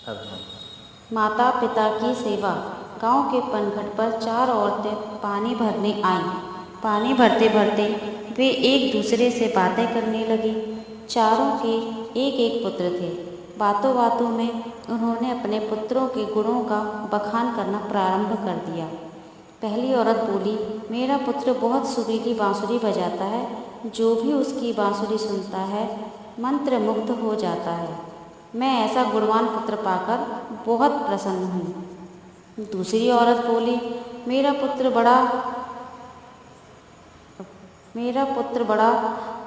माता पिता की सेवा। गांव के पनघट पर 4 औरतें पानी भरने आईं। पानी भरते भरते वे एक दूसरे से बातें करने लगी। चारों के एक एक पुत्र थे। बातों बातों में उन्होंने अपने पुत्रों के गुणों का बखान करना प्रारंभ कर दिया। पहली औरत बोली, मेरा पुत्र बहुत सुरीली बांसुरी बजाता है। जो भी उसकी बांसुरी सुनता है मंत्र मुग्ध हो जाता है। मैं ऐसा गुणवान पुत्र पाकर बहुत प्रसन्न हूँ। दूसरी औरत बोली, मेरा पुत्र बड़ा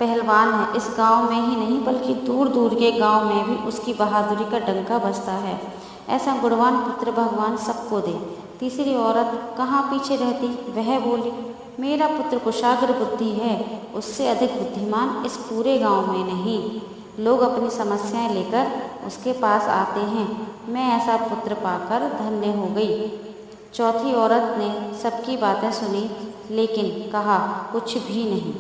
पहलवान है। इस गांव में ही नहीं बल्कि दूर दूर के गांव में भी उसकी बहादुरी का डंका बजता है। ऐसा गुणवान पुत्र भगवान सबको दे। तीसरी औरत कहाँ पीछे रहती, वह बोली, मेरा पुत्र कुशाग्र बुद्धि है। उससे अधिक बुद्धिमान इस पूरे गांव में नहीं। लोग अपनी समस्याएं लेकर उसके पास आते हैं। मैं ऐसा पुत्र पाकर धन्य हो गई। चौथी औरत ने सबकी बातें सुनी लेकिन कहा कुछ भी नहीं।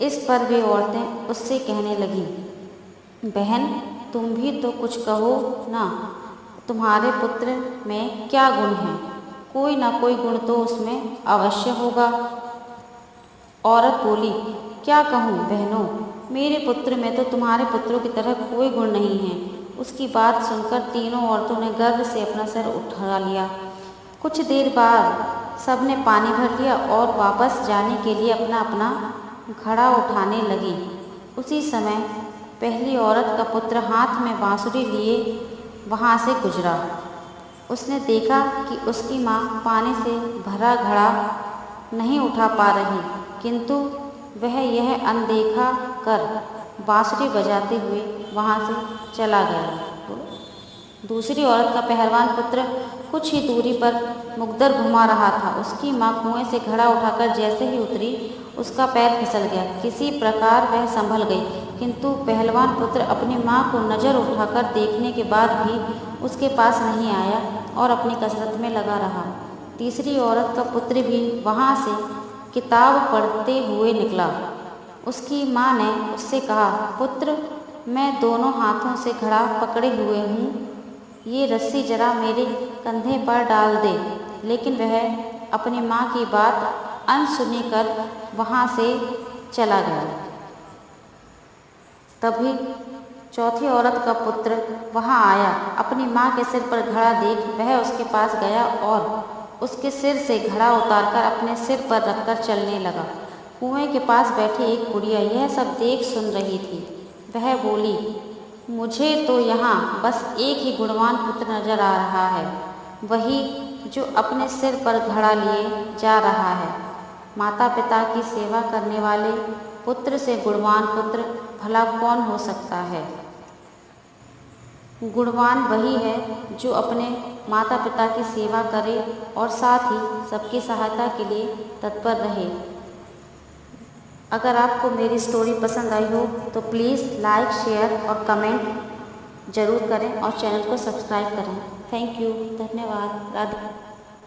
इस पर वे औरतें उससे कहने लगीं, बहन तुम भी तो कुछ कहो ना। तुम्हारे पुत्र में क्या गुण है? कोई ना कोई गुण तो उसमें अवश्य होगा। औरत बोली, क्या कहूँ बहनों, मेरे पुत्र में तो तुम्हारे पुत्रों की तरह कोई गुण नहीं है। उसकी बात सुनकर तीनों औरतों ने गर्व से अपना सर उठा लिया। कुछ देर बाद सबने पानी भर लिया और वापस जाने के लिए अपना अपना घड़ा उठाने लगी। उसी समय पहली औरत का पुत्र हाथ में बांसुरी लिए वहाँ से गुजरा। उसने देखा कि उसकी माँ पानी से भरा घड़ा नहीं उठा पा रही, किंतु वह यह अनदेखा कर बांसुरी बजाते हुए वहाँ से चला गया। दूसरी औरत का पहलवान पुत्र कुछ ही दूरी पर मुकद्दर घुमा रहा था। उसकी माँ कुएं से घड़ा उठाकर जैसे ही उतरी, उसका पैर फिसल गया। किसी प्रकार वह संभल गई, किंतु पहलवान पुत्र अपनी माँ को नज़र उठाकर देखने के बाद भी उसके पास नहीं आया और अपनी कसरत में लगा रहा। तीसरी औरत का पुत्र भी वहाँ से किताब पढ़ते हुए निकला। उसकी माँ ने उससे कहा, पुत्र मैं दोनों हाथों से घड़ा पकड़े हुए हूँ, ये रस्सी जरा मेरे कंधे पर डाल दे। लेकिन वह अपनी माँ की बात अनसुनी कर वहाँ से चला गया। तभी चौथी औरत का पुत्र वहाँ आया। अपनी माँ के सिर पर घड़ा देख वह उसके पास गया और उसके सिर से घड़ा उतारकर अपने सिर पर रखकर चलने लगा। कुएं के पास बैठी एक बुढ़िया यह सब देख सुन रही थी। वह बोली, मुझे तो यहाँ बस एक ही गुणवान पुत्र नजर आ रहा है, वही जो अपने सिर पर घड़ा लिए जा रहा है। माता पिता की सेवा करने वाले पुत्र से गुणवान पुत्र भला कौन हो सकता है? गुणवान वही है जो अपने माता पिता की सेवा करे और साथ ही सबकी सहायता के लिए तत्पर रहे। अगर आपको मेरी स्टोरी पसंद आई हो तो प्लीज़ लाइक, शेयर और कमेंट ज़रूर करें और चैनल को सब्सक्राइब करें। थैंक यू, धन्यवाद। राधे।